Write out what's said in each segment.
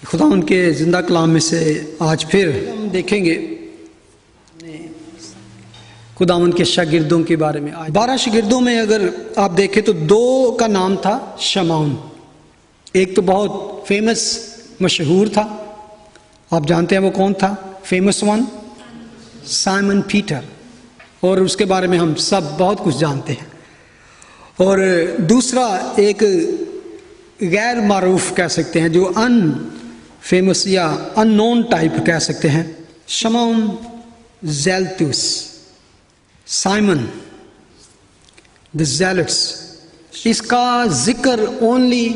खुदा उनके ज़िंदा कलाम में से आज फिर हम देखेंगे खुदा उनके शागिर्दों के बारे में। आज 12 शागिर्दों में अगर आप देखें तो 2 का नाम था शमौन। एक तो बहुत फेमस मशहूर था, आप जानते हैं वो कौन था? फेमस वन, साइमन पीटर, और उसके बारे में हम सब बहुत कुछ जानते हैं। और दूसरा एक गैर मारूफ कह सकते हैं, जो अनफेमस या अननोन टाइप कह सकते हैं, शमौन ज़ेलोटस, साइमन द ज़ेलोटस। इसका जिक्र ओनली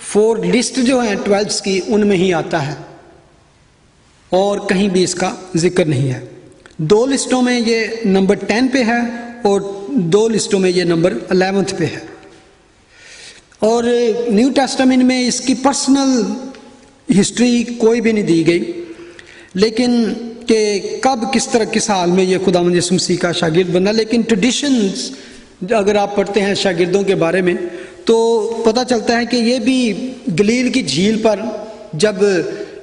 4 लिस्ट जो है 12 की उनमें ही आता है और कहीं भी इसका जिक्र नहीं है। 2 लिस्टों में ये नंबर 10 पे है और 2 लिस्टों में ये नंबर 11 पे है। और न्यू टेस्टामेंट में इसकी पर्सनल हिस्ट्री कोई भी नहीं दी गई, लेकिन कि कब किस तरह किस हाल में ये खुदावंद यीशु मसीह का शागिर्द बना। लेकिन ट्रेडिशंस अगर आप पढ़ते हैं शागिर्दों के बारे में तो पता चलता है कि ये भी गलील की झील पर जब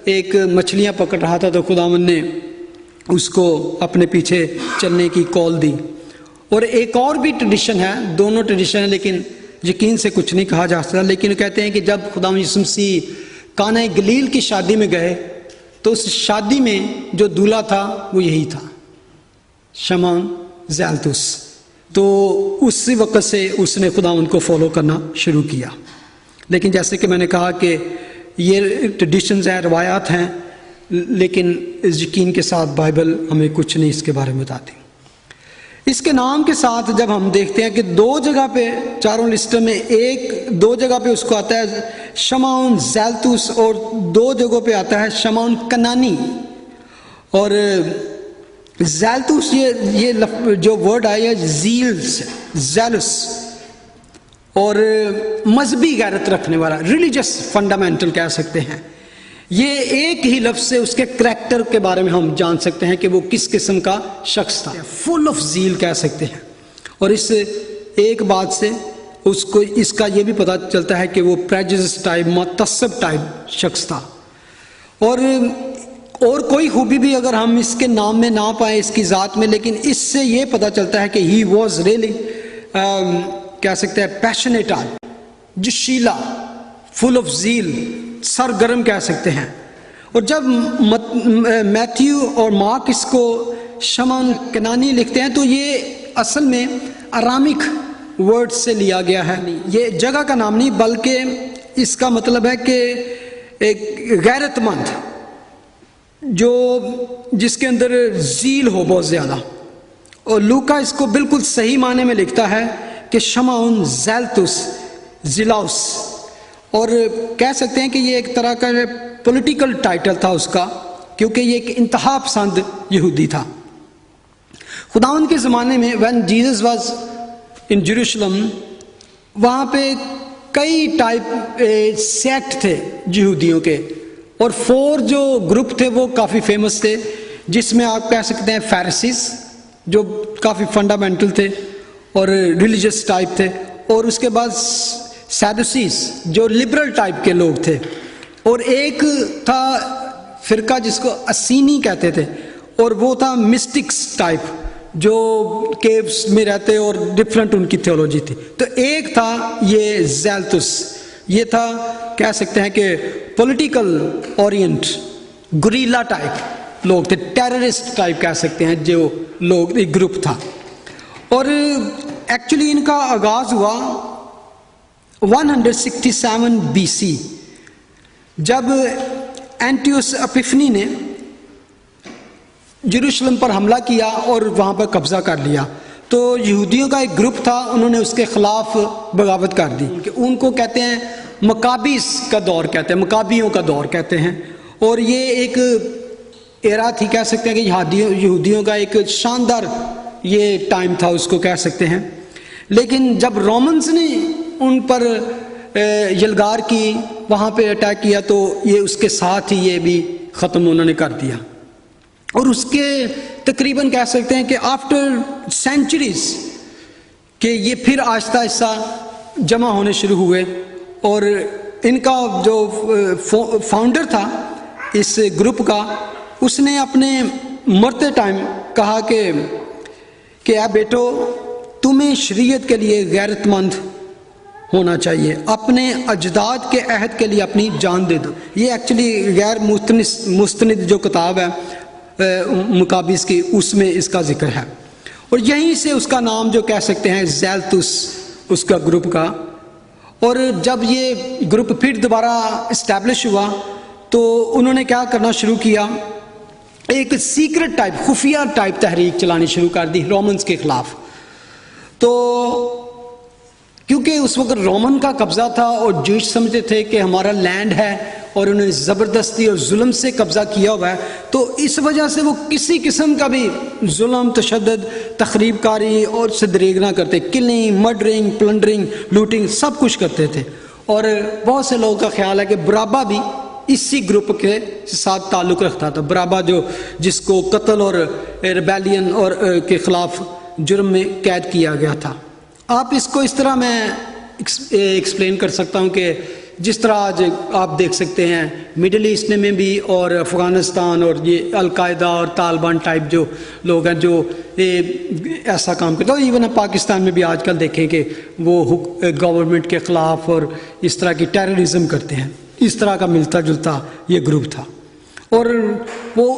एक मछलियां पकड़ रहा था तो खुदावंद ने उसको अपने पीछे चलने की कॉल दी। और एक और भी ट्रेडिशन है, दोनों ट्रेडिशन है लेकिन यकीन से कुछ नहीं कहा जा सकता, लेकिन कहते हैं कि जब खुदावंद यीशु मसीह काना गलील की शादी में गए तो उस शादी में जो दूल्हा था वो यही था, शमौन ज़ेलोटस। तो उसी वक्त से उसने खुदावंद को फॉलो करना शुरू किया। लेकिन जैसे कि मैंने कहा कि ये ट्रेडिशंस हैं, रवायात हैं, लेकिन इस यकीन के साथ बाइबल हमें कुछ नहीं इसके बारे में बताती। इसके नाम के साथ जब हम देखते हैं कि 2 जगह पे, चारों लिस्टों में 2 जगह पे उसको आता है शमौन ज़ेलोटस और 2 जगहों पे आता है शमौन कनानी। और ज़ेलोटस ये जो वर्ड आया ज़ेलस, और मजहबी गैरत रखने वाला, रिलीजियस फंडामेंटल कह सकते हैं। ये एक ही लफ्ज़ से उसके करैक्टर के बारे में हम जान सकते हैं कि वो किस किस्म का शख्स था। फुल ऑफ ज़ील कह सकते हैं। और इस एक बात से उसको इसका ये भी पता चलता है कि वो प्रेजुडिस टाइप, मुतअस्सिब टाइप शख्स था। और कोई खूबी भी अगर हम इसके नाम में ना पाए, इसकी ज़ात में, लेकिन इससे ये पता चलता है कि ही वॉज रियली कह सकते हैं पैशनेट, जोशीला, फुल ऑफ ज़ील, सरगर्म कह सकते हैं। और जब मैथ्यू और मार्क इसको शमौन कनानी लिखते हैं तो ये असल में अरामिक वर्ड से लिया गया है। ये जगह का नाम नहीं, बल्कि इसका मतलब है कि एक गैरतमंद जो जिसके अंदर ज़ील हो बहुत ज़्यादा। और लूका इसको बिल्कुल सही माने में लिखता है कि शमौन ज़ेलोटस, ज़िलाउस। और कह सकते हैं कि ये एक तरह का पॉलिटिकल टाइटल था उसका, क्योंकि ये एक इंतहा पसंद यहूदी था। खुदावंद के ज़माने में when Jesus was in Jerusalem, वहाँ पे कई टाइप सेक्ट थे यहूदियों के, और 4 जो ग्रुप थे वो काफ़ी फेमस थे, जिसमें आप कह सकते हैं फैरिसीज जो काफ़ी फंडामेंटल थे और रिलीजियस टाइप थे, और उसके बाद सैदुसीज जो लिबरल टाइप के लोग थे, और एक था फिरका जिसको असीनी कहते थे, और वो था मिस्टिक्स टाइप जो केव्स में रहते और डिफरेंट उनकी थियोलॉजी थी। तो एक था ये ज़ेलोटस, ये था कह सकते हैं कि पॉलिटिकल ओरिएंट, गुरिल्ला टाइप लोग थे, टेररिस्ट टाइप कह सकते हैं जो लोग, एक ग्रुप था। और एक्चुअली इनका आगाज़ हुआ 167 BC, जब एंटियोस एपिफनी ने जेरूशलम पर हमला किया और वहाँ पर कब्ज़ा कर लिया। तो यहूदियों का एक ग्रुप था, उन्होंने उसके ख़िलाफ़ बगावत कर दी। उनको कहते हैं मकाबीस का दौर कहते हैं, मकाबियों का दौर कहते हैं। और ये एक एरा थी, कह सकते हैं कि यहूदियों का एक शानदार ये टाइम था, उसको कह सकते हैं। लेकिन जब रोमन्स ने उन पर यलगार की, वहाँ पे अटैक किया, तो ये उसके साथ ही ये भी ख़त्म उन्होंने कर दिया। और उसके तकरीबन कह सकते हैं कि आफ्टर सेंचुरीज के ये फिर आहिस्ता आहिस्ता जमा होने शुरू हुए और इनका जो फाउंडर था इस ग्रुप का, उसने अपने मरते टाइम कहा कि आ बेटो, तुम्हें शरीयत के लिए गैरतमंद होना चाहिए, अपने अजदाद के अहद के लिए अपनी जान दे दो। ये एक्चुअली गैर मुस्तनिद जो किताब है मुकाबिस की, उसमें इसका जिक्र है। और यहीं से उसका नाम जो कह सकते हैं ज़ैलतुस, उसका ग्रुप का। और जब ये ग्रुप फिर दोबारा इस्टेब्लिश हुआ तो उन्होंने क्या करना शुरू किया, एक सीक्रेट टाइप, खुफिया टाइप तहरीक चलानी शुरू कर दी रोमन्स के ख़िलाफ़। तो क्योंकि उस वक्त रोमन का कब्ज़ा था और जूश समझते थे कि हमारा लैंड है और उन्होंने ज़बरदस्ती और जुल्म से कब्ज़ा किया हुआ है, तो इस वजह से वो किसी किस्म का भी जुल्म, तशद्दुद, तखरीबकारी और से दरेग ना करते। किलिंग, मर्डरिंग, प्लंडरिंग, लूटिंग सब कुछ करते थे। और बहुत से लोगों का ख्याल है कि बराबा भी इसी ग्रुप के साथ ताल्लुक़ रखता था। बराबा जो जिसको कत्ल और रिबेलियन और के ख़िलाफ़ जुर्म में कैद किया गया था। आप इसको इस तरह मैं एक्सप्लेन कर सकता हूँ कि जिस तरह आज आप देख सकते हैं मिडल ईस्ट में भी और अफ़गानिस्तान और ये अलकायदा और तालिबान टाइप जो लोग हैं जो ऐसा काम करते हैं। इवन पाकिस्तान में भी आजकल देखें कि वो गवर्नमेंट के ख़िलाफ़ और इस तरह की टेररिज्म करते हैं। इस तरह का मिलता जुलता ये ग्रुप था और वो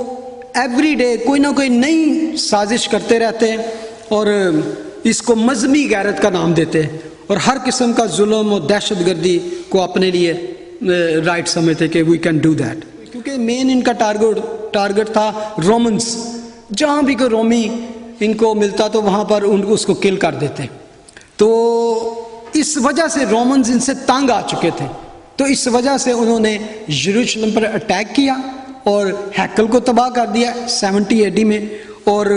एवरी डे कोई ना कोई नई साजिश करते रहते हैं और इसको मजहबी गैरत का नाम देते हैं और हर किस्म का जुल्म और दहशतगर्दी को अपने लिए राइट समझते कि वी कैन डू दैट। क्योंकि मेन इनका टारगेट था रोमन्स। जहाँ भी कोई रोमी इनको मिलता तो वहाँ पर उनको उसको किल कर देते। तो इस वजह से रोमन्स इनसे तंग आ चुके थे। तो इस वजह से उन्होंने यरूशलेम पर अटैक किया और हैकल को तबाह कर दिया 70 AD में। और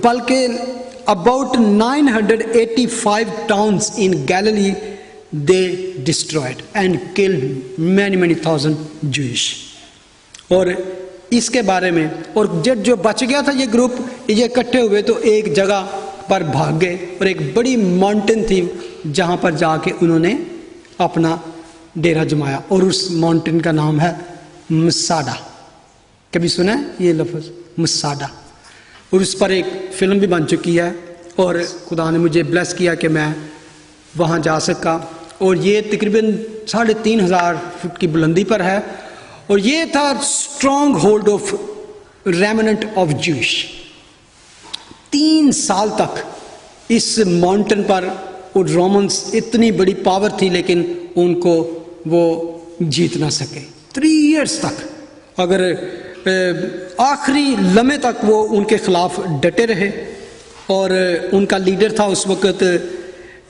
बल्कि about 985 towns in Galilee they destroyed and killed many thousand Jewish। और इसके बारे में और जब जो बच गया था ये ग्रुप, ये इकट्ठे हुए तो एक जगह पर भाग गए और एक बड़ी माउंटेन थी जहाँ पर जाके उन्होंने अपना डेरा जमाया और उस माउंटेन का नाम है मसाडा। कभी सुना है ये लफ्ज़ मसाडा? और उस पर एक फ़िल्म भी बन चुकी है और खुदा ने मुझे ब्लेस किया कि मैं वहाँ जा सका। और ये तकरीबन 3500 फुट की बुलंदी पर है और ये था stronghold of remnant of Jews. 3 साल तक इस माउंटेन पर और रोमन्स इतनी बड़ी पावर थी लेकिन उनको वो जीत ना सके। 3 इयर्स तक, अगर आखिरी लम्हे तक वो उनके ख़िलाफ़ डटे रहे। और उनका लीडर था उस वक़्त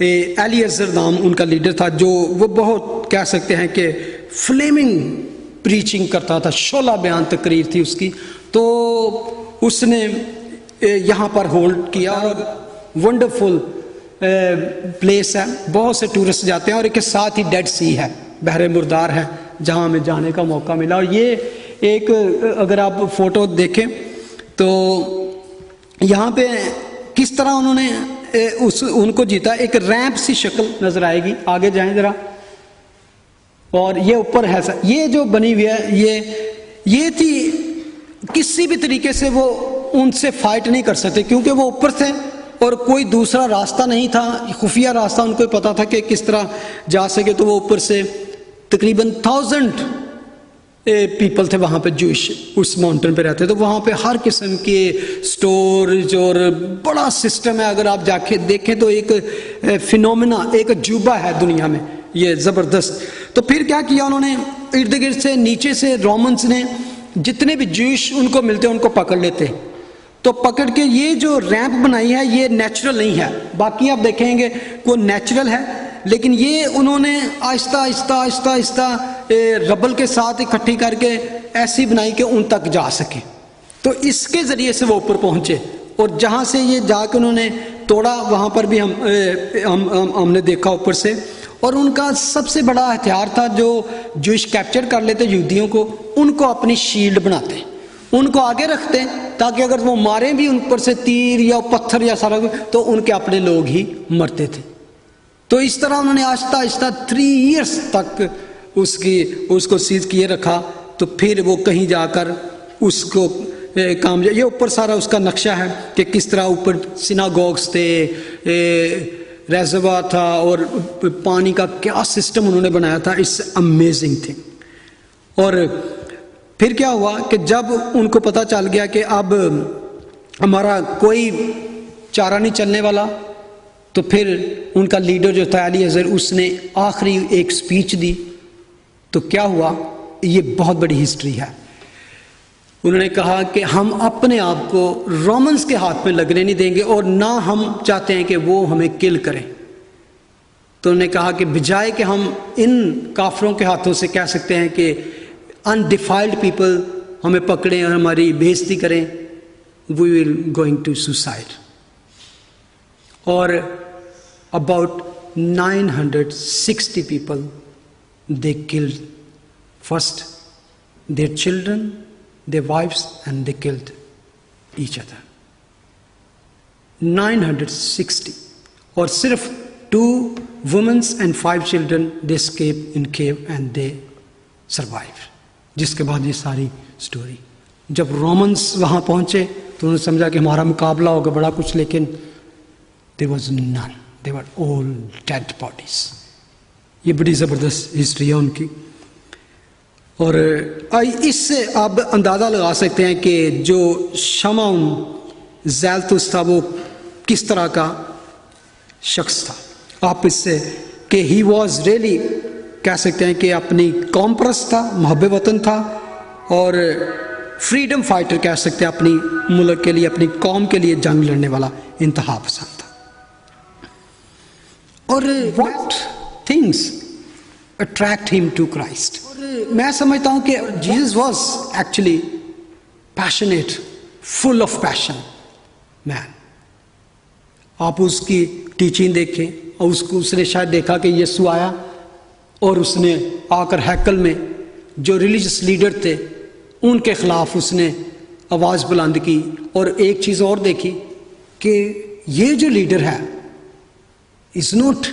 एलिएज़र नाम उनका लीडर था, जो वो बहुत कह सकते हैं कि फ्लेमिंग प्रीचिंग करता था, शोला बयान तकरीर थी उसकी। तो उसने यहाँ पर होल्ड किया और वंडरफुल प्लेस है, बहुत से टूरिस्ट जाते हैं और इसके साथ ही डेड सी है, बहरे मुर्दार है, जहाँ हमें जाने का मौका मिला। और ये एक अगर आप फ़ोटो देखें तो यहाँ पे किस तरह उन्होंने उनको जीता। एक रैंप सी शक्ल नज़र आएगी, आगे जाएं ज़रा। और ये ऊपर है ये जो बनी हुई है ये थी, किसी भी तरीके से वो उनसे फाइट नहीं कर सकते क्योंकि वो ऊपर थे और कोई दूसरा रास्ता नहीं था, खुफिया रास्ता उनको पता था कि किस तरह जा सके। तो वो ऊपर से तकरीबन 1000 पीपल थे वहाँ पे, जूश उस माउंटेन पे रहते। तो वहाँ पे हर किस्म के स्टोरेज और बड़ा सिस्टम है। अगर आप जाके देखें तो एक फिनोमिना, एक अजूबा है दुनिया में ये ज़बरदस्त। तो फिर क्या किया उन्होंने, इर्द गिर्द से नीचे से रोमन्स ने जितने भी जूश उनको मिलते उनको पकड़ लेते। तो पकड़ के ये जो रैंप बनाई है ये नेचुरल नहीं है, बाकी आप देखेंगे वो नेचुरल है, लेकिन ये उन्होंने आहिस्ता आहिस्ता आहिस्ता आहिस्ता रबल के साथ इकट्ठी करके ऐसी बनाई कि उन तक जा सके। तो इसके ज़रिए से वो ऊपर पहुँचे और जहाँ से ये जाकर उन्होंने तोड़ा वहाँ पर भी हमने देखा ऊपर से। और उनका सबसे बड़ा हथियार था जो जूश कैप्चर कर लेते यहूदियों को, उनको अपनी शील्ड बनाते, उनको आगे रखते ताकि अगर वो मारें भी उन पर से तीर या पत्थर या सारा तो उनके अपने लोग ही मरते थे। तो इस तरह उन्होंने आहिस्ता आहिस्ता 3 इयर्स तक उसको सीज किए रखा, तो फिर वो कहीं जाकर उसको काम, ये ऊपर सारा उसका नक्शा है कि किस तरह ऊपर सिनागोग्स थे, रेजवा था और पानी का क्या सिस्टम उन्होंने बनाया था। It's amazing thing. और फिर क्या हुआ कि जब उनको पता चल गया कि अब हमारा कोई चारा नहीं चलने वाला, तो फिर उनका लीडर जो था एलीएज़र, उसने आखिरी एक स्पीच दी। तो क्या हुआ, ये बहुत बड़ी हिस्ट्री है। उन्होंने कहा कि हम अपने आप को रोमन्स के हाथ में लगने नहीं देंगे और ना हम चाहते हैं कि वो हमें किल करें। तो उन्होंने कहा कि बजाय कि हम इन काफरों के हाथों से कह सकते हैं कि अनडिफाइल्ड पीपल हमें पकड़ें और हमारी बेइज्जती करें, we will going to suicide. और about 960 people they killed first their children, their wives, and they killed each other. 960, और सिर्फ 2 women and 5 children they escaped in cave and they survived. जिसके बाद ये सारी स्टोरी, जब रोमन्स वहाँ पहुँचे तो उन्होंने समझा कि हमारा मुकाबला होगा बड़ा कुछ, लेकिन there was none, they were all dead bodies. ये बड़ी ज़बरदस्त हिस्ट्री है उनकी। और इससे आप अंदाज़ा लगा सकते हैं कि जो शमौन ज़ैलतुस था वो किस तरह का शख्स था। आप इससे कि ही वॉज रियली कह सकते हैं कि अपनी कौम परस्त था, मुहब्बे वतन था और फ्रीडम फाइटर कह सकते हैं, अपनी मुल्क के लिए, अपनी कौम के लिए जंग लड़ने वाला इंतहा पसंद था। और what things attract him to Christ. मैं समझता हूं कि Jesus was actually passionate, full of passion man. आप उसकी टीचिंग देखें और उसने शायद देखा कि यीशु आया और उसने आकर हैकल में जो रिलीजियस लीडर थे उनके खिलाफ उसने आवाज़ बुलंद की। और एक चीज़ और देखी कि ये जो लीडर है is not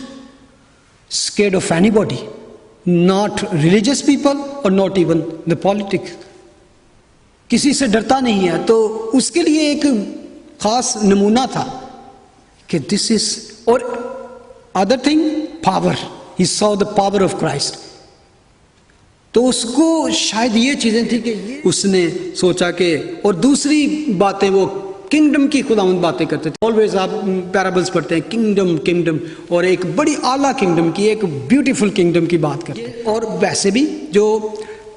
scared of anybody, not religious people और नॉट इवन द पॉलिटिक्स, किसी से डरता नहीं है। तो उसके लिए एक खास नमूना था कि दिस इज, और other thing power, he saw the power of Christ. तो उसको शायद ये चीजें थी कि उसने सोचा कि, और दूसरी बातें वो किंगडम की खुदावंद बातें करते थे। ऑलवेज आप पैराबल्स पढ़ते हैं किंगडम किंगडम, और एक बड़ी आला किंगडम की, एक ब्यूटीफुल किंगडम की बात करते हैं। और वैसे भी जो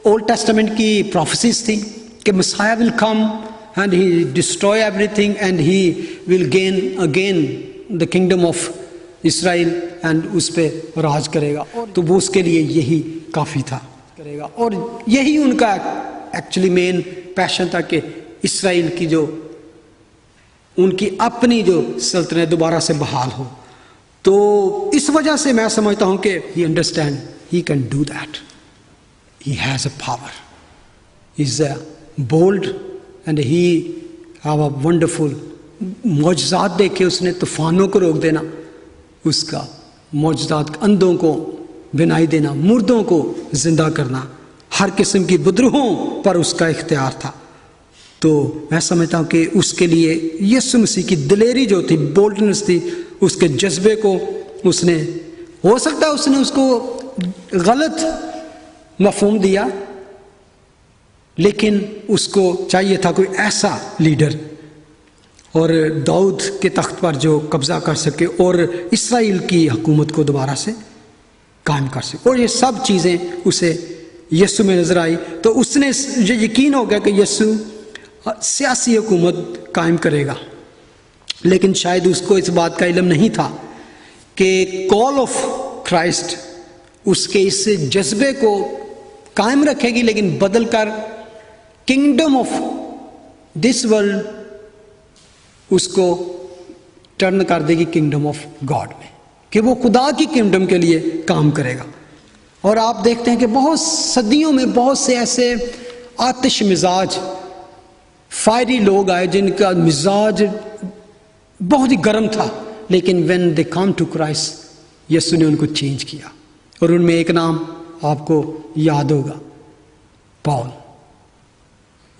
ओल्ड टेस्टामेंट की प्रोफेसीज थी कि Messiah will come and he destroy everything and he will gain again the kingdom of Israel and उस पर राज करेगा। तो वो उसके लिए यही काफ़ी था करेगा, और यही उनका एक्चुअली मेन पैशन था कि इसराइल की जो उनकी अपनी जो सल्तनत दोबारा से बहाल हो। तो इस वजह से मैं समझता हूं कि he understand he can do that, he has a power, is a bold and he have a wonderful. मौजज़ात देखे उसने, तूफानों को रोक देना उसका मौजज़ात, अंधों को बिनाई देना, मुर्दों को जिंदा करना, हर किस्म की बुद्रुहों पर उसका इख्तियार था। तो मैं समझता हूँ कि उसके लिए यीशु मसीह की दिलेरी जो थी, बोल्डनेस थी, उसके जज्बे को उसने, हो सकता है उसने उसको गलत मफहूम दिया, लेकिन उसको चाहिए था कोई ऐसा लीडर और दाऊद के तख्त पर जो कब्जा कर सके और इसराइल की हुकूमत को दोबारा से कायम कर सके। और ये सब चीज़ें उसे यीशु में नजर आई। तो उसने ये यकीन हो गया कि यीशु सियासी हुकूमत कायम करेगा, लेकिन शायद उसको इस बात का इल्म नहीं था कि कॉल ऑफ क्राइस्ट उसके इस जज्बे को कायम रखेगी, लेकिन बदल कर किंगडम ऑफ दिस वर्ल्ड उसको टर्न कर देगी किंगडम ऑफ गॉड में, कि वो खुदा की किंगडम के लिए काम करेगा। और आप देखते हैं कि बहुत सदियों में बहुत से ऐसे आतिश मिजाज फायरी लोग आए जिनका मिजाज बहुत ही गर्म था, लेकिन when they come to Christ, यीशु ने उनको चेंज किया। और उनमें एक नाम आपको याद होगा पॉल,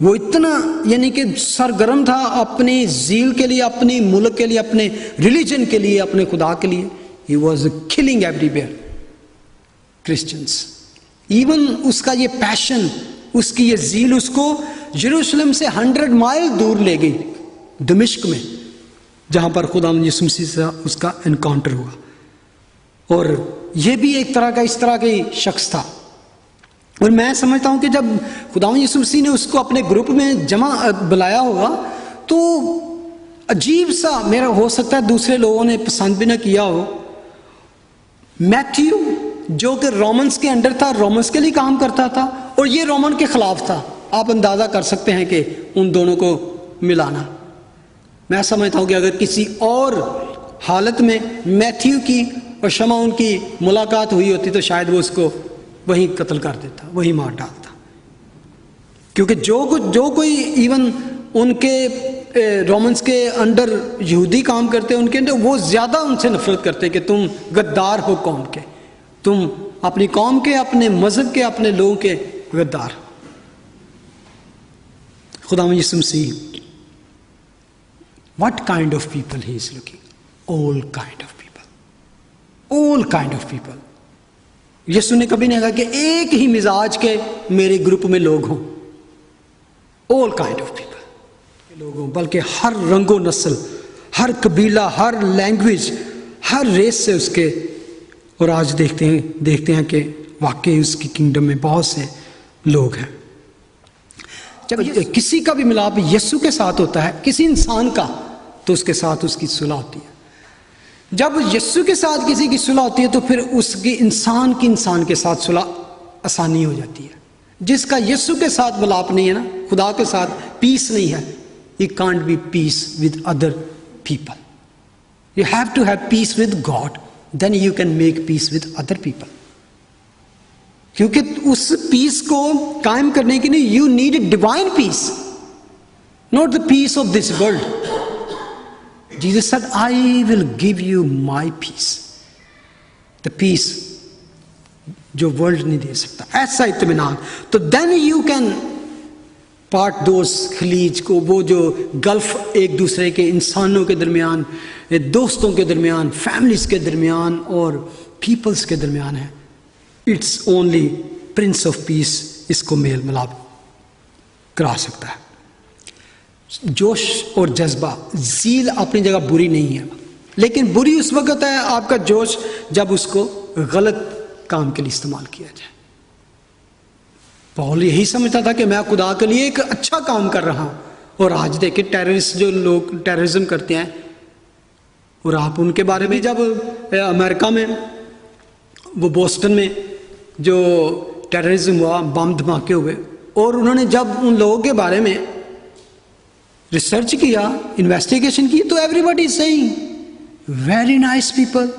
वो इतना यानी कि सरगर्म था अपनी ज़ील के लिए, अपनी मुल्क के लिए, अपने रिलीजन के लिए, अपने खुदा के लिए। He was killing everywhere Christians. Even उसका ये पैशन, उसकी ये ज़ील उसको यरूशलेम से 100 माइल दूर ले गई, दमिश्क में, जहाँ पर खुदा यीशु मसीह से उसका एनकाउंटर हुआ। और ये भी एक तरह का इस तरह का शख्स था। और मैं समझता हूँ कि जब खुदा यीशु मसीह ने उसको अपने ग्रुप में बुलाया होगा तो अजीब सा, मेरा हो सकता है दूसरे लोगों ने पसंद भी ना किया हो, मैथ्यू जो कि रोमन्स के अंडर था, रोमन्स के लिए काम करता था और ये रोमन के खिलाफ था। आप अंदाज़ा कर सकते हैं कि उन दोनों को मिलाना। मैं समझता हूँ कि अगर किसी और हालत में मैथ्यू की और शमौन की मुलाकात हुई होती तो शायद वो उसको वहीं कत्ल कर देता, वहीं मार डालता। क्योंकि जो कोई इवन उनके रोमन्स के अंडर यहूदी काम करते हैं, उनके अंदर वो ज़्यादा उनसे नफरत करते कि तुम गद्दार हो कौम के, तुम अपनी कौम के, अपने मजहब के, अपने लोगों के गद्दार। खुदा Yeshu Masih, what kind of people he is looking? All kind of people, all kind of people. Yeshu ने कभी नहीं कहा कि एक ही मिजाज के मेरे ग्रुप में लोग हों, ऑल काइंड ऑफ पीपल के लोग हों, बल्कि हर रंगो नस्ल, हर कबीला, हर लैंग्वेज, हर रेस से उसके। और आज देखते हैं कि वाकई उसकी किंगडम में बहुत से लोग हैं। जब किसी का भी मिलाप यीशु के साथ होता है, किसी इंसान का, तो उसके साथ उसकी सुलह होती है। जब यीशु के साथ किसी की सुलह होती है तो फिर उसकी इंसान के साथ सुलह आसानी हो जाती है। जिसका यीशु के साथ मिलाप नहीं है ना, खुदा के साथ पीस नहीं है, you can't be peace with other people. You have to have peace with God, then you can make peace with other people. क्योंकि उस पीस को कायम करने के लिए you need divine peace, not the peace of this world. Jesus said, I will give you my peace, the peace जो world नहीं दे सकता, ऐसा इत्मीनान। तो then you can part those खलीज को, वो जो गल्फ एक दूसरे के, इंसानों के दरमियान, दोस्तों के दरमियान, फैमिलीज के दरमियान और पीपल्स के दरमियान है, it's only Prince of peace इसको मेल मिलाप करा सकता है। जोश और जज्बा, ज़ील अपनी जगह बुरी नहीं है, लेकिन बुरी उस वक्त है आपका जोश जब उसको गलत काम के लिए इस्तेमाल किया जाए। पौल यही समझता था कि मैं खुदा के लिए एक अच्छा काम कर रहा हूं, और आज देखिए टेररिस्ट जो लोग टेररिज्म करते हैं, और आप उनके बारे में, जब अमेरिका में वो बोस्टन में जो टेररिज्म हुआ, बम धमाके हुए, और उन्होंने जब उन लोगों के बारे में रिसर्च किया, इन्वेस्टिगेशन की, तो everybody is saying very nice people,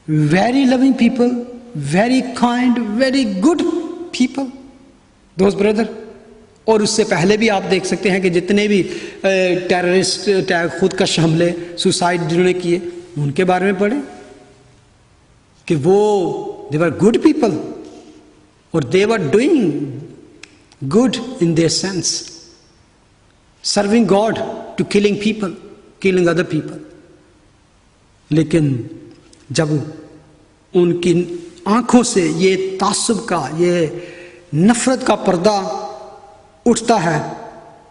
very loving people, very kind, very good people, दोस्त ब्रदर। और उससे पहले भी आप देख सकते हैं कि जितने भी टेररिस्ट अटैक, खुदकश हमले, सुसाइड जिन्होंने किए, उनके बारे में पढ़े कि वो दे वर गुड पीपल और they were doing good in their sense, serving God to killing people, killing other people. लेकिन जब उनकी आंखों से ये तासुब का, ये नफरत का पर्दा उठता है,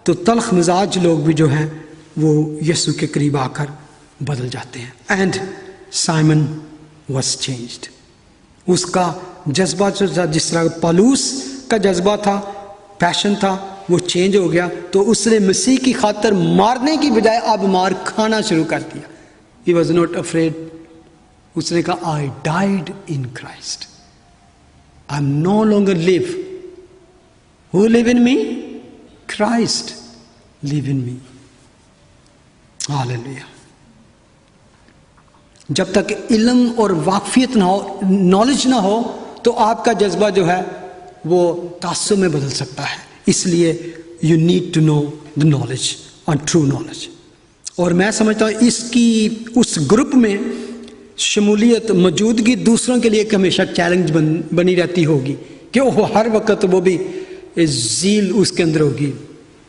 तो तल्ख मिजाज लोग भी जो हैं वो यीशु के करीब आकर बदल जाते हैं। And Simon was changed. उसका जज्बा जो जिस तरह पौलुस का जज्बा था, पैशन था, वो चेंज हो गया। तो उसने मसीह की खातर मारने की बजाय अब मार खाना शुरू कर दिया। He was not afraid. उसने कहा, I died in Christ, I am no longer live, who live in me, Christ live in me. Hallelujah. जब तक इल्म और वाकफियत ना हो, नॉलेज ना हो, तो आपका जज्बा जो है वो तासुब में बदल सकता है। इसलिए you need to know the knowledge और ट्रू नॉलेज। और मैं समझता हूँ इसकी उस ग्रुप में शमूलियत, मौजूदगी दूसरों के लिए एक हमेशा चैलेंज बनी रहती होगी कि वो हर वक्त वो भी ज़ील उसके अंदर होगी,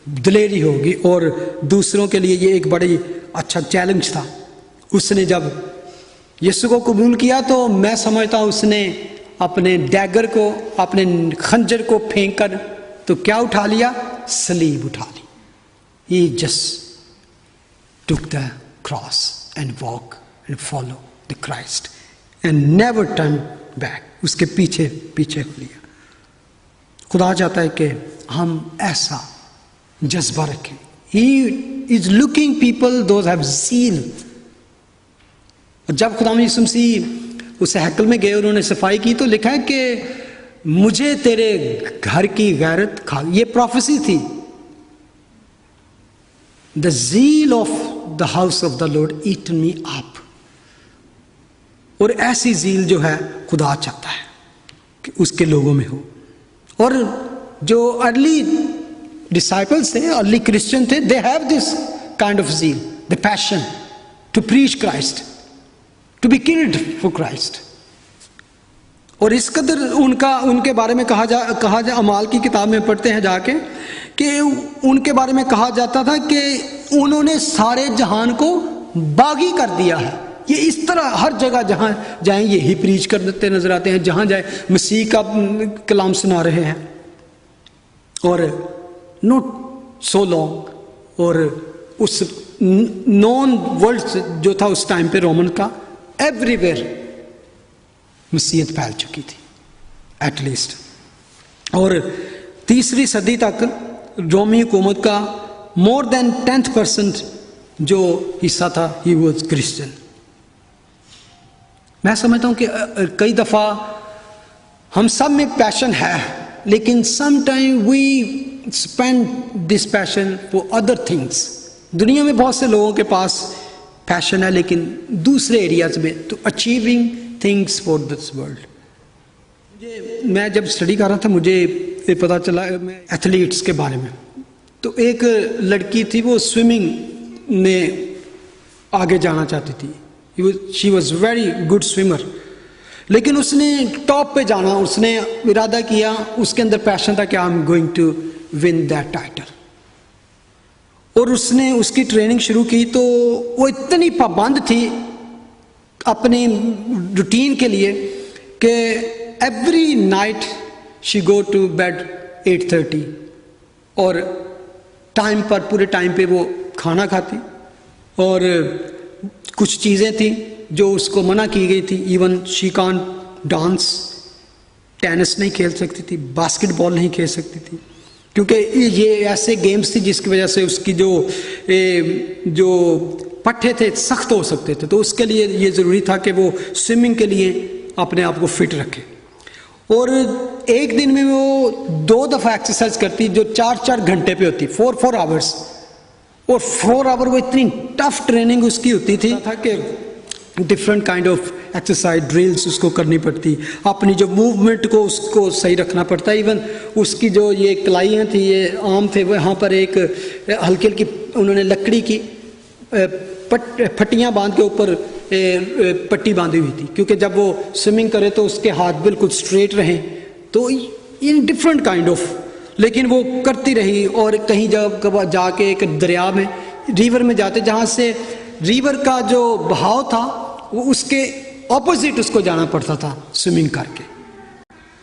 दिलेरी होगी, और दूसरों के लिए ये एक बड़ी अच्छा चैलेंज था। उसने जब यीशु को कबूल किया तो मैं समझता हूँ उसने अपने डैगर को, अपने खंजर को फेंक कर तो क्या उठा लिया? सलीब उठा ली। He just took the cross and walk and follow the Christ and never turn back. उसके पीछे पीछे हो लिया। खुदा चाहता है कि हम ऐसा जज्बा रखें। He is looking people those have zeal. जब खुदा यीशु मसीह उस हैकल में गए और उन्होंने सफाई की तो लिखा है कि मुझे तेरे घर की गैरत खा, ये प्रोफेसी थी। The zeal of the house of the Lord eaten me up. और ऐसी zeal जो है खुदा चाहता है कि उसके लोगों में हो। और जो अर्ली डिसाइपल्स थे, अर्ली क्रिश्चियन थे, they have this kind of zeal, the passion to preach Christ, to be killed for Christ. और इस कदर उनके बारे में कहा जा अमाल की किताब में पढ़ते हैं जाके कि उनके बारे में कहा जाता था कि उन्होंने सारे जहान को बागी कर दिया है। ये इस तरह हर जगह जहाँ जाएं यही प्रीच कर देते नजर आते हैं, जहाँ जाए मसीह का कलाम सुना रहे हैं। और नॉट सो लॉन्ग, और उस नॉन वर्ल्ड जो था उस टाइम पे रोमन का, एवरीवेयर मसीहत फैल चुकी थी एटलीस्ट। और तीसरी सदी तक रोमी हुकूमत का मोर देन 10% जो हिस्सा था ही वॉज क्रिश्चियन। मैं समझता हूँ कि कई दफ़ा हम सब में पैशन है, लेकिन sometime we spend this passion for other things. दुनिया में बहुत से लोगों के पास पैशन है लेकिन दूसरे एरियाज में, तो achieving things for this world. मैं जब स्टडी कर रहा था मुझे ये पता चला एथलीट्स के बारे में। तो एक लड़की थी, वो स्विमिंग में आगे जाना चाहती थी। She was very good swimmer, लेकिन उसने टॉप पे जाना, उसने इरादा किया, उसके अंदर पैशन था कि I am going to win that title. और उसने उसकी ट्रेनिंग शुरू की तो वो इतनी पाबंद थी अपनी रूटीन के लिए कि every night she go to bed 8:30 और टाइम पर, पूरे टाइम पे वो खाना खाती। और कुछ चीज़ें थी जो उसको मना की गई थी। Even she can't dance, tennis नहीं खेल सकती थी, बास्केटबॉल नहीं खेल सकती थी, क्योंकि ये ऐसे गेम्स थी जिसकी वजह से उसकी जो पट्टे थे सख्त हो सकते थे। तो उसके लिए ये ज़रूरी था कि वो स्विमिंग के लिए अपने आप को फिट रखे। और एक दिन में वो 2 दफ़ा एक्सरसाइज करती जो 4-4 घंटे पे होती, 4 आवर्स। और 4 आवर वो इतनी टफ ट्रेनिंग उसकी होती थी कि different kind of exercise drills उसको करनी पड़ती, अपनी जो मूवमेंट को उसको सही रखना पड़ता। इवन उसकी जो ये कलाइयाँ थी, ये आम थे, वहाँ पर एक हल्की हल्की उन्होंने लकड़ी की फट्टियाँ बांध के ऊपर पट्टी बांधी हुई थी, क्योंकि जब वो स्विमिंग करे तो उसके हाथ बिल्कुल स्ट्रेट रहें। तो इन डिफरेंट काइंड ऑफ, लेकिन वो करती रही। और कहीं जब जाके एक दरिया में, रिवर में जाते, जहाँ से रिवर का जो बहाव था वो उसके ऑपोजिट उसको जाना पड़ता था स्विमिंग करके।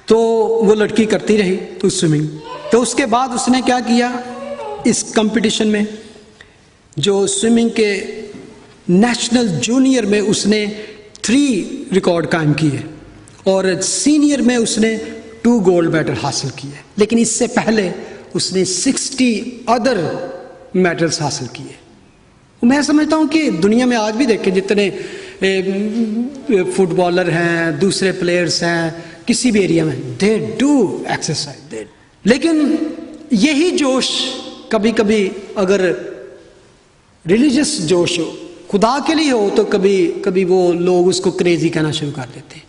तो वो लड़की करती रही तो स्विमिंग। तो उसके बाद उसने क्या किया, इस कंपटीशन में जो स्विमिंग के नेशनल जूनियर में उसने 3 रिकॉर्ड कायम किए और सीनियर में उसने 2 गोल्ड मेडल हासिल किए। लेकिन इससे पहले उसने 60 अदर मेडल्स हासिल किए। मैं समझता हूँ कि दुनिया में आज भी देखें जितने फुटबॉलर हैं, दूसरे प्लेयर्स हैं, किसी भी एरिया में, दे डू एक्सरसाइज। लेकिन यही जोश कभी कभी अगर रिलीजियस जोश हो, खुदा के लिए हो, तो कभी कभी वो लोग उसको क्रेजी कहना शुरू कर देते हैं।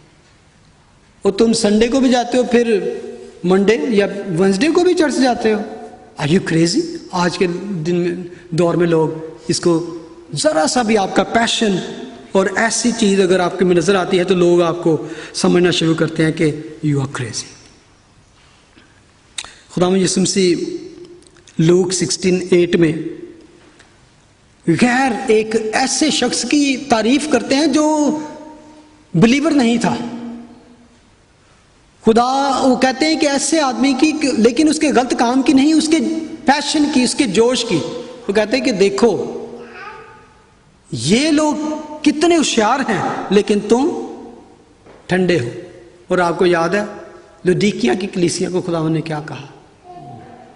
और तुम संडे को भी जाते हो, फिर मंडे या वेंसडे को भी चर्च जाते हो, आर यू क्रेजी? आज के दिन में, दौर में लोग इसको ज़रा सा भी आपका पैशन और ऐसी चीज़ अगर आपके में नज़र आती है तो लोग आपको समझना शुरू करते हैं कि यू आर क्रेजी। खुदावंद यीशु मसीह लूक 16:8 में गैर एक ऐसे शख्स की तारीफ करते हैं जो बिलीवर नहीं था। खुदा वो कहते हैं कि ऐसे आदमी की, लेकिन उसके गलत काम की नहीं, उसके पैशन की, उसके जोश की। वो कहते हैं कि देखो ये लोग कितने होशियार हैं लेकिन तुम ठंडे हो। और आपको याद है लुदीकिया की कलीसिया को खुदावंद ने क्या कहा?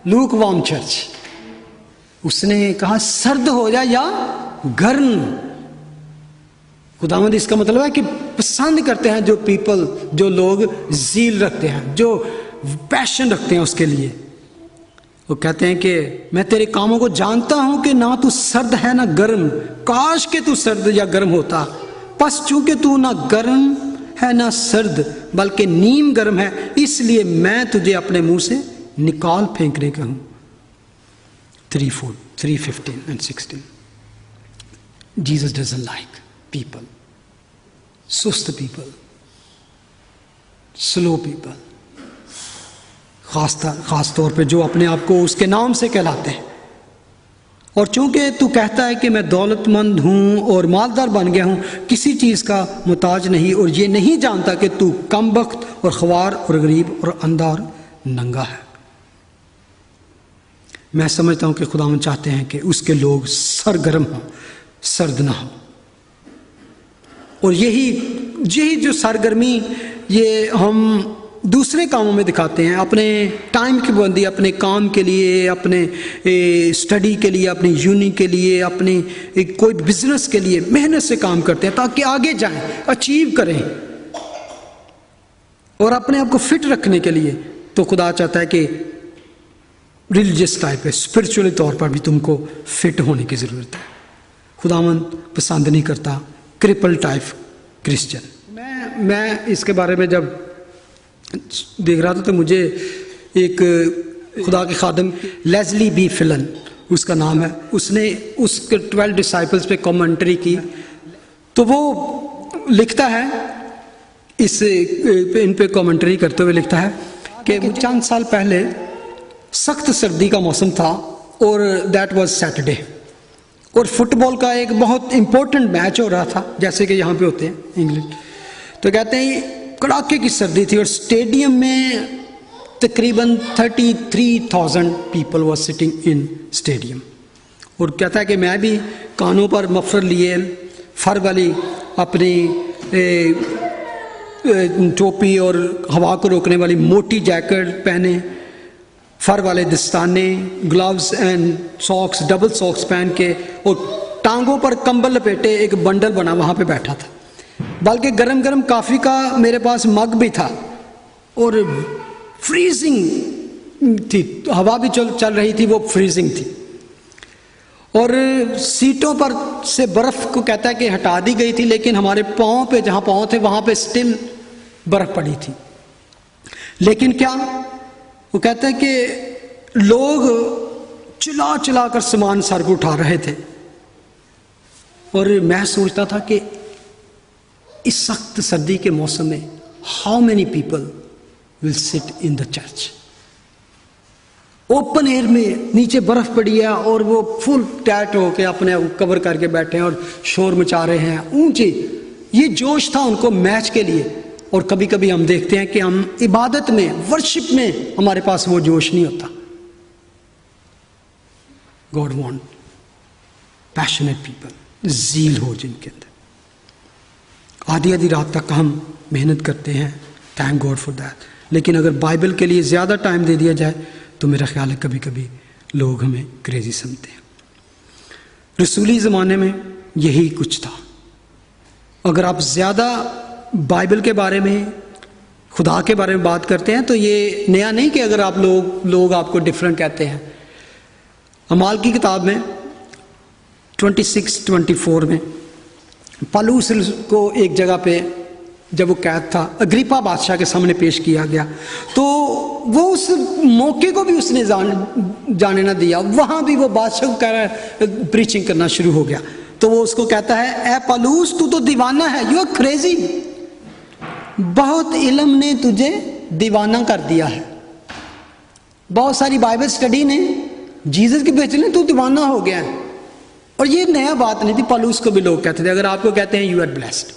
Look warm church. उसने कहा सर्द हो जाए या गर्म। खुदावंद इसका मतलब है कि पसंद करते हैं जो पीपल, जो लोग जील रखते हैं, जो पैशन रखते हैं उसके लिए। वो कहते हैं कि मैं तेरे कामों को जानता हूं कि ना तू सर्द है ना गर्म, काश के तू सर्द या गर्म होता, बस चूंकि तू ना गर्म है ना सर्द बल्कि नीम गर्म है, इसलिए मैं तुझे अपने मुंह से निकाल फेंकने का हूं। 3:15 and 16। Jesus doesn't like people, सुस्त people, slow people, खास तौर पे जो अपने आप को उसके नाम से कहलाते हैं। और चूंकि तू कहता है कि मैं दौलतमंद हूं और मालदार बन गया हूं, किसी चीज का मुताज नहीं, और ये नहीं जानता कि तू कमबख्त और ख्वार और गरीब और अंधा और नंगा है। मैं समझता हूं कि खुदावंद चाहते हैं कि उसके लोग सरगर्म हो, सर्द ना हो। और यही जो सरगर्मी ये हम दूसरे कामों में दिखाते हैं, अपने टाइम की पाबंदी, अपने काम के लिए, अपने स्टडी के लिए, अपनी यूनि के लिए, अपनी कोई बिजनेस के लिए मेहनत से काम करते हैं ताकि आगे जाएं, अचीव करें, और अपने आप को फिट रखने के लिए। तो खुदा चाहता है कि रिलीजियस टाइप है, स्पिरिचुअली तौर पर भी तुमको फिट होने की ज़रूरत है। खुदावंद पसंद नहीं करता क्रिपल टाइप क्रिश्चियन। मैं इसके बारे में जब देख रहा था तो मुझे एक खुदा के खादम लेस्ली बी फिलन उसका नाम है, उसने उसके 12 डिसाइपल्स पे कमेंट्री की। तो वो लिखता है इन पे कमेंट्री करते हुए लिखता है कि चंद साल पहले सख्त सर्दी का मौसम था और दैट वाज सैटरडे, और फुटबॉल का एक बहुत इंपॉर्टेंट मैच हो रहा था जैसे कि यहाँ पे होते हैं इंग्लैंड। तो कहते हैं कड़ाके की सर्दी थी और स्टेडियम में तकरीबन 33,000 people were sitting in stadium. और कहता है कि मैं भी कानों पर मफलर लिए, फर वाली अपनी टोपी और हवा को रोकने वाली मोटी जैकेट पहने, फर वाले दस्ताने, gloves and socks, double socks पहन के, और टांगों पर कंबल लपेटे एक बंडल बना वहाँ पे बैठा था। बल्कि गरम गरम कॉफ़ी का मेरे पास मग भी था और फ्रीजिंग थी, हवा भी चल रही थी, वो फ्रीजिंग थी। और सीटों पर से बर्फ़ को कहता है कि हटा दी गई थी, लेकिन हमारे पाँव पे, जहाँ पाँव थे वहाँ पे स्टिल बर्फ़ पड़ी थी। लेकिन क्या वो कहता है कि लोग चिल्ला चिल्ला कर सामान सर को उठा रहे थे, और मैं सोचता था कि इस सख्त सर्दी के मौसम में how many people will sit in the church. Open air में नीचे बर्फ पड़ी है और वो फुल टैट होके अपने कवर करके बैठे हैं और शोर मचा रहे हैं ऊंचे। ये जोश था उनको मैच के लिए। और कभी कभी हम देखते हैं कि हम इबादत में, वर्शिप में हमारे पास वो जोश नहीं होता। गॉड वांट पैशनेट पीपल, जील हो जिनके अंदर। आधी आधी रात तक हम मेहनत करते हैं, थैंक गॉड फॉर दैट। लेकिन अगर बाइबल के लिए ज़्यादा टाइम दे दिया जाए तो मेरा ख्याल है कभी कभी लोग हमें क्रेजी समझते हैं। रसूली ज़माने में यही कुछ था। अगर आप ज़्यादा बाइबल के बारे में, खुदा के बारे में बात करते हैं तो ये नया नहीं कि अगर आप लोग आपको डिफरेंट कहते हैं। अमाल की किताब में 26-24 में पौलुस को एक जगह पे जब वो कैद था, अग्रिप्पा बादशाह के सामने पेश किया गया, तो वो उस मौके को भी उसने जाने ना दिया। वहाँ भी वो बादशाह को कह रहा है, प्रीचिंग करना शुरू हो गया। तो तो वो उसको कहता है, ए पौलुस तू तो दीवाना है, यू आर क्रेजी, बहुत इल्म ने तुझे दीवाना कर दिया है, बहुत सारी बाइबल स्टडी ने जीसस के बेचने तू दीवाना हो गया है। और ये नया बात नहीं थी, पौलुस को भी लोग कहते थे। अगर आपको कहते हैं you are blessed,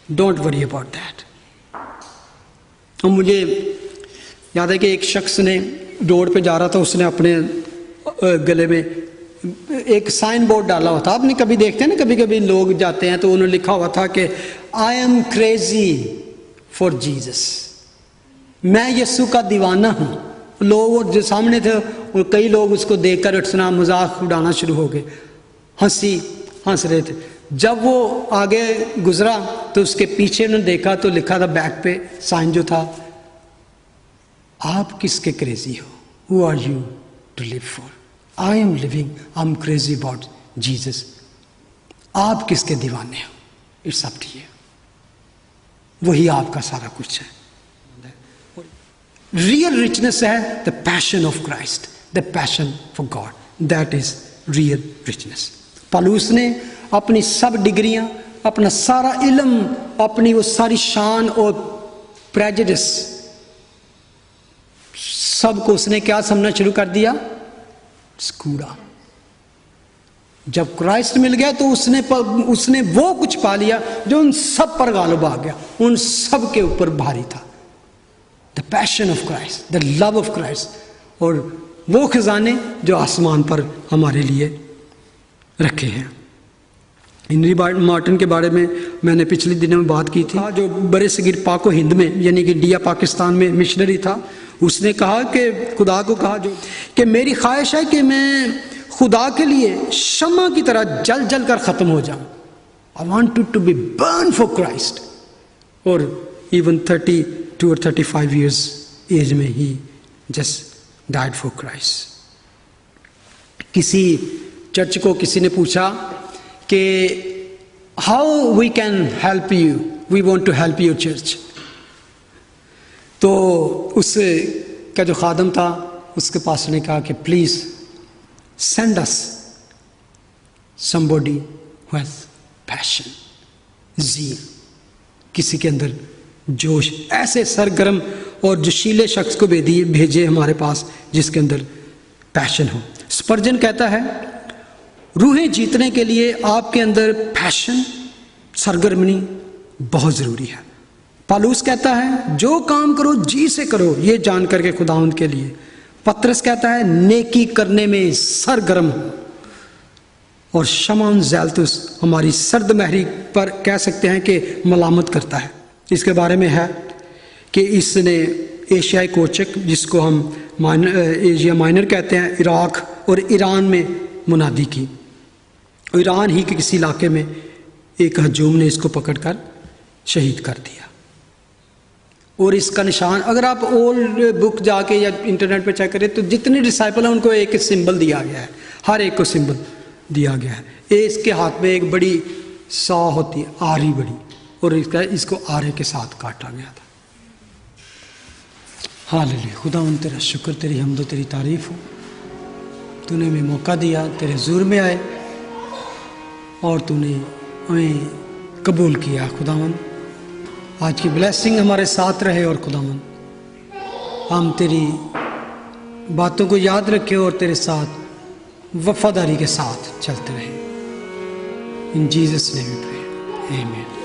don't worry about that. और मुझे याद है कि एक शख्स ने रोड पे जा रहा था, उसने अपने गले में एक साइन बोर्ड डाला हुआ था। आपने कभी देखते हैं ना, कभी कभी लोग जाते हैं तो उन्होंने लिखा हुआ था कि I am crazy for Jesus, मैं यीशु का दीवाना हूँ। लोग जो सामने थे और कई लोग उसको देखकर उठना मजाक उड़ाना शुरू हो गए, हंस रहे थे। जब वो आगे गुजरा तो उसके पीछे उन्होंने देखा तो लिखा था बैक पे साइन जो था, आप किसके क्रेजी हो, who are you to live for, I am living, I am crazy about Jesus, आप किसके दीवाने हो, इट्स अप टू यू, वही आपका सारा कुछ है। रियल रिचनेस है the passion of Christ, the passion for God, that is real richness. पौलुस ने अपनी सब डिग्रियां, अपना सारा इल्म, अपनी वो सारी शान और प्रेजुडिस, सबको उसने क्या समझना शुरू कर दिया, कूड़ा। जब क्राइस्ट मिल गया तो उसने वो कुछ पा लिया जो उन सब पर गालिब आ गया, उन सब के ऊपर भारी था। The passion of Christ, the love of Christ, और वो खजाने जो आसमान पर हमारे लिए रखे हैं। हेनरी मार्टिन के बारे में मैंने पिछले दिनों में बात की थी, जो बड़े सगीर पाक व हिंद में यानी कि इंडिया पाकिस्तान में मिशनरी था। उसने कहा कि खुदा को कहा जो कि मेरी ख्वाहिश है कि मैं खुदा के लिए शम्मा की तरह जल जल कर ख़त्म हो जाऊं। I want to be burn for Christ. और इवन 32 और 35 ईयर्स एज में ही जस्ट डाइड फॉर क्राइस्ट। किसी चर्च को किसी ने पूछा कि how we can help you, we want to help your church. तो उस का जो खादम था उसके पास ने कहा कि please send us somebody who has passion, zeal, किसी के अंदर जोश, ऐसे सरगर्म और जोशीले शख्स को भेजे हमारे पास जिसके अंदर पैशन हो। स्पर्जन कहता है रूहें जीतने के लिए आपके अंदर पैशन, सरगर्मी बहुत ज़रूरी है। पौलुस कहता है जो काम करो जी से करो, ये जान करके खुदावंद के लिए। पतरस कहता है नेकी करने में सरगर्म हो। और शमौन ज़ैलतुस हमारी सर्द महरी पर कह सकते हैं कि मलामत करता है। इसके बारे में है कि इसने एशियाई कोचक, जिसको हम एशिया माइनर कहते हैं, इराक और ईरान में मुनादी की। ईरान ही के किसी इलाके में एक हजूम ने इसको पकड़कर शहीद कर दिया। और इसका निशान अगर आप ओल्ड बुक जाके या इंटरनेट पे चेक करें तो जितने डिसाइपल हैं उनको एक सिंबल दिया गया है, हर एक को सिंबल दिया गया है। इसके हाथ में एक बड़ी सौ होती है, आरी बड़ी, और इसको आरे के साथ काटा गया था। हालेलुया, खुदावंद तेरा शुक्र, तेरी हम्द, तेरी तारीफ हो। तूने हमें मौका दिया तेरे हुजूर में आए और तूने हमें कबूल किया। खुदावंद आज की ब्लेसिंग हमारे साथ रहे और खुदावंद हम तेरी बातों को याद रखें और तेरे साथ वफादारी के साथ चलते रहें। In Jesus name we pray, आमीन।